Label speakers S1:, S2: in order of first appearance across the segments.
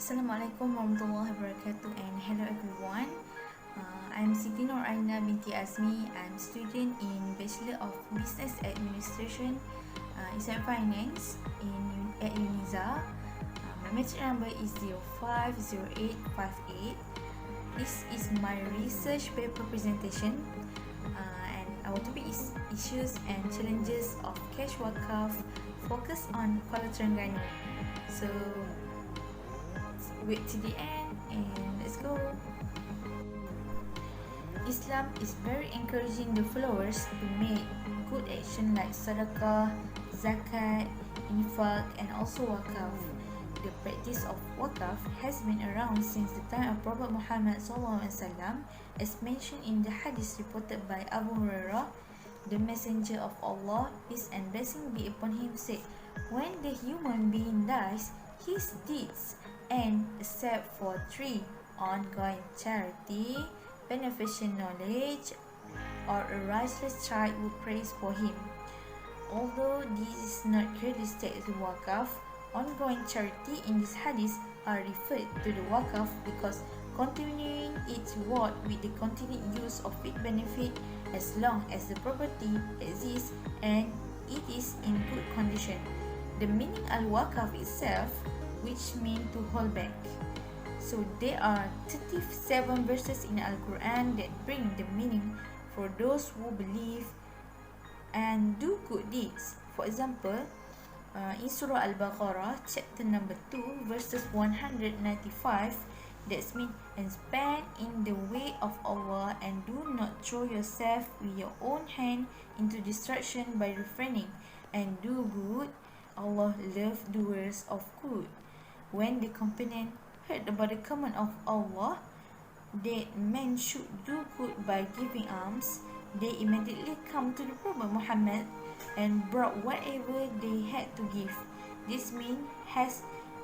S1: Assalamualaikum warahmatullahi wabarakatuh and hello everyone. I'm Siti Nur Aina binti Azmi. I'm student in Bachelor of Business Administration, Islamic Finance at UNIZA. My matric number is 050858. This is my research paper presentation, and our topic is issues and challenges of cash wakaf focus on Kuala Terengganu. So wait till the end and let's go. Islam is very encouraging the followers to make good action like sadaqah, zakat, infaq and also wakaf. The practice of wakaf has been around since the time of Prophet Muhammad SAW, as mentioned in the hadith reported by Abu Hurairah. The messenger of Allah, peace and blessing be upon him, said, when the human being dies, his deeds end except for three: ongoing charity, beneficial knowledge, or a righteous child who prays for him. Although this is not clearly stated as wakaf, ongoing charity in this hadith are referred to the wakaf because continuing its reward with the continued use of it benefit as long as the property exists and it is in good condition. The meaning al-wakaf itself, which mean to hold back. So there are 37 verses in Al-Quran that bring the meaning for those who believe and do good deeds. For example, in Surah Al-Baqarah, chapter number 2, verses 195, that's mean, and spend in the way of Allah and do not throw yourself with your own hand into destruction by refraining, and do good. Allah loves doers of good. When the companion heard about the command of Allah that men should do good by giving alms, they immediately come to the Prophet Muhammad and brought whatever they had to give. This means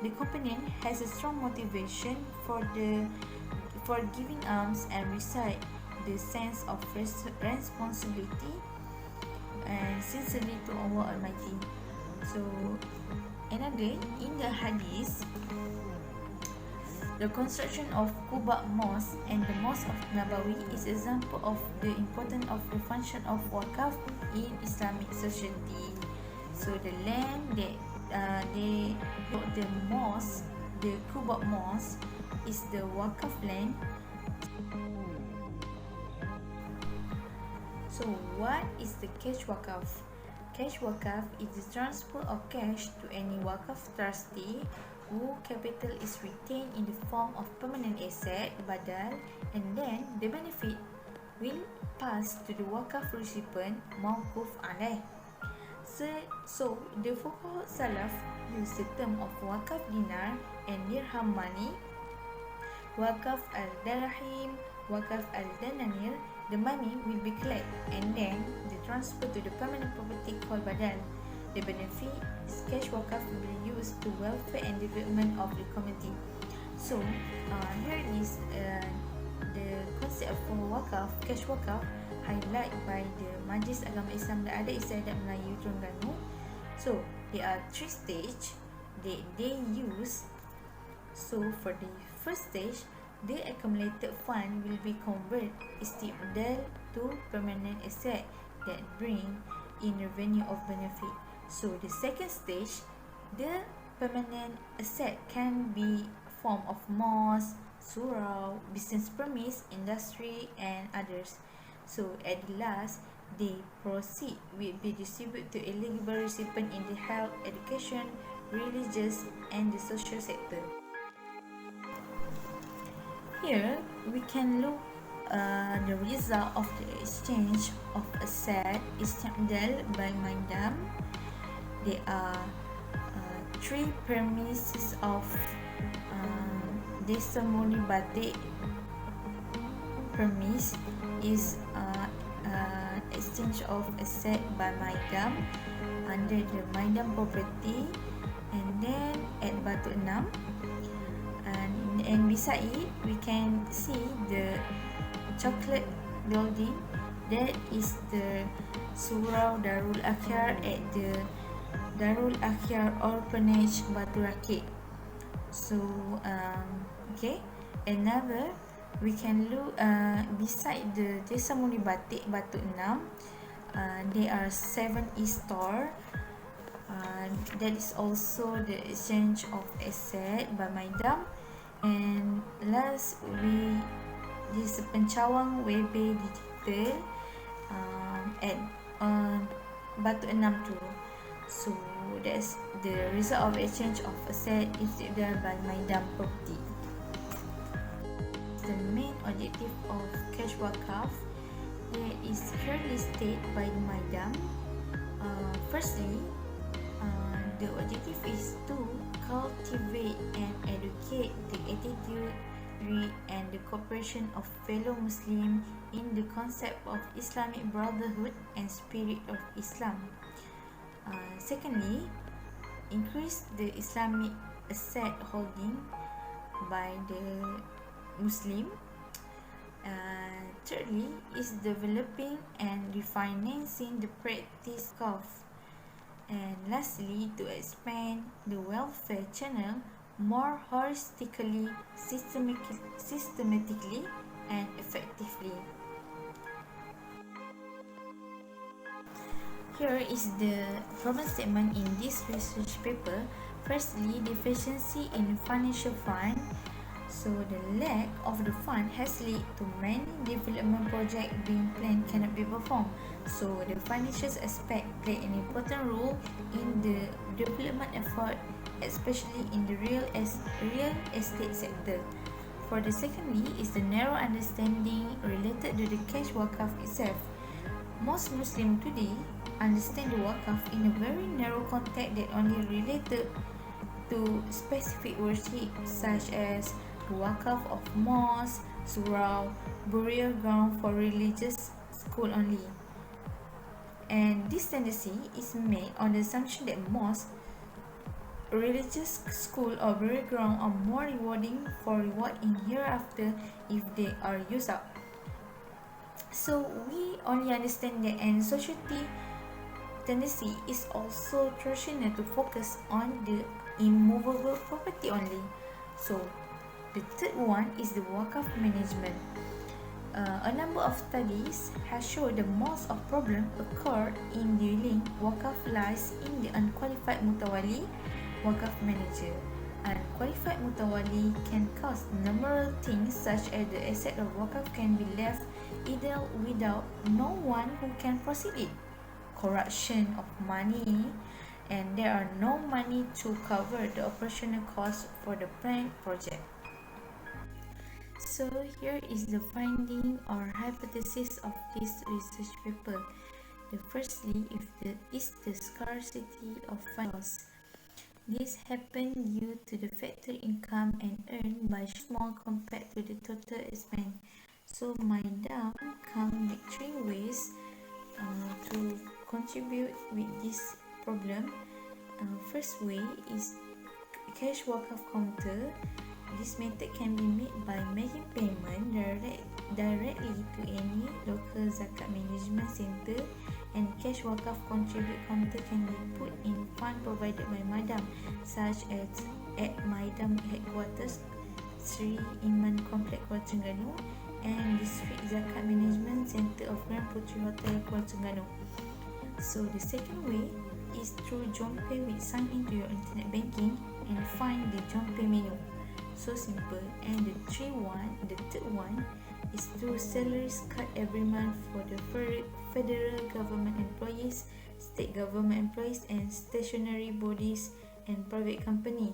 S1: the companion has a strong motivation for giving alms and recite the sense of responsibility and sincerely to Allah Almighty. So another, in the hadith, the construction of Quba Mosque and the Mosque of Nabawi is example of the importance of the function of wakaf in Islamic society. So the land that they built the mosque, the Quba Mosque, is the wakaf land. So what is the cash wakaf? Cash wakaf is the transfer of cash to any wakaf trustee whose capital is retained in the form of permanent asset, badal, and then the benefit will pass to the wakaf recipient, mawquf alaih. So the fuqaha salaf use the term of wakaf dinar and dirham money, wakaf al-dirham, wakaf al-dananir. The money will be collected and then the transfer to the permanent property called badal. The benefit is cash wakaf will be used to welfare and development of the community. So here is the concept of wakaf, cash wakaf, highlight by the Majlis Agama Islam dan Adat Istiadat Melayu Terengganu. So there are 3 stages that they use. So for the first stage, the accumulated fund will be converted istiqdal to permanent asset that bring in revenue of benefit. So the second stage, the permanent asset can be form of mosque, surau, business premise, industry and others. So at the last, the proceed will be distributed to eligible recipient in the health, education, religious and the social sector. Here we can look the result of the exchange of asset istiqdal by Mindam. There are 3 premises of testimony batik. Premise is exchange of asset by Mindam under the Mindam property, and then at Batu Enam, and beside it we can see the chocolate building, that is the Surau Darul Akhir at the Darul Akhir Orphanage Batu Rakit. So okay, another we can look beside the Desa Muli Batik Batu Enam. There are 7 e-store. That is also the exchange of asset by Maidam. And last we this Pencawang Webe Digital at Batu Enam too. So that's the result of exchange of asset is done by Maidam Property. The main objective of cash wakaf that is clearly stated by Maidam. Firstly, the objective is to cultivate and educate the attitude and the cooperation of fellow Muslims in the concept of Islamic brotherhood and spirit of Islam. Secondly, increase the Islamic asset holding by the Muslim. Thirdly, is developing and refinancing the practice of. And lastly, to expand the welfare channel more holistically, systematically, and effectively. Here is the problem statement in this research paper. Firstly, deficiency in financial fund. So the lack of the fund has led to many development projects being planned cannot be performed. So the financial aspect play an important role in the development effort, especially in the real estate sector. For the secondly is the narrow understanding related to the cash wakaf itself. Most Muslims today understand the wakaf in a very narrow context that only related to specific worship such as the wakaf of mosque, surau, burial ground for religious school only. And this tendency is made on the assumption that mosque, religious school or burial ground are more rewarding for reward in hereafter if they are used up. So we only understand that, and society tendency is also traditional to focus on the immovable property only. So the third one is the wakaf management. A number of studies have shown that most of problems occur in dealing wakaf lies in the unqualified mutawali wakaf manager. Unqualified mutawali can cause numerous things such as the asset of wakaf can be left either without no one who can proceed it, corruption of money, and there are no money to cover the operational costs for the planned project. So here is the finding or hypothesis of this research paper. The firstly is the scarcity of funds. This happened due to the factor income and earned by small compared to the total expense. So Maidam come with 3 ways to contribute with this problem. First way is cash wakaf counter. This method can be made by making payment directly to any local zakat management center, and cash wakaf contribute counter can be put in fund provided by Madam, such as at Madam headquarters, Sri Iman Complex Kuala Terengganu, and District Zakat Management Center of Grand Puteri Hotel Kuala Terengganu. So the second way is through JomPay, which sign into your internet banking and find the JomPay menu. So simple. And the third one is through salaries cut every month for the federal government employees, state government employees, and stationary bodies and private company.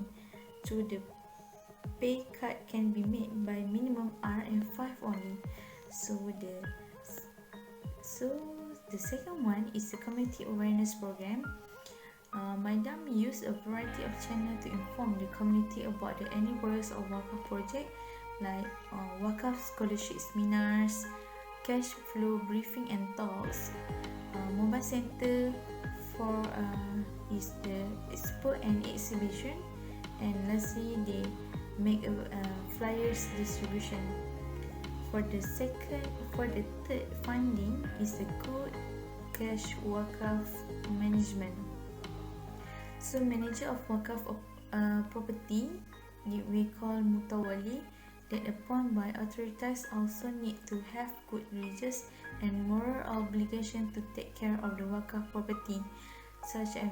S1: Through the pay cut can be made by minimum RM5 only. So the second one is the community awareness program. Madam used a variety of channels to inform the community about the any progress of Waqf project, like Waqf scholarship seminars, cash flow briefing and talks, mobile center for is the expo and exhibition, and lastly they make a flyers distribution. For the third finding is the good cash wakaf management. So manager of wakaf property we call mutawali, that upon by authorities also need to have good religious and moral obligation to take care of the Waqf property, such as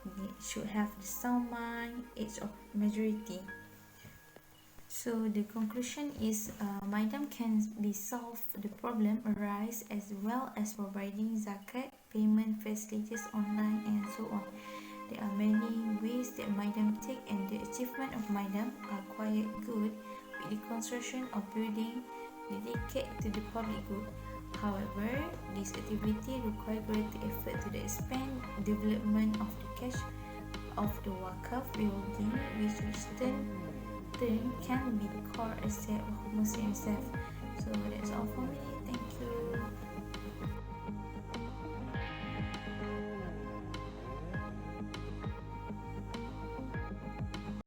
S1: they should have the sound mind, age of majority. So the conclusion is Maidam can be solved the problem arise as well as providing zakat, payment facilities online and so on. There are many ways that Maidam take and the achievement of Maidam are quite good with the construction of building dedicated to the public good. However, this activity requires greater effort to the expand development of the cash of the Waqf building, which turn can be the core asset of Muslim self. So that's all for me. Thank you.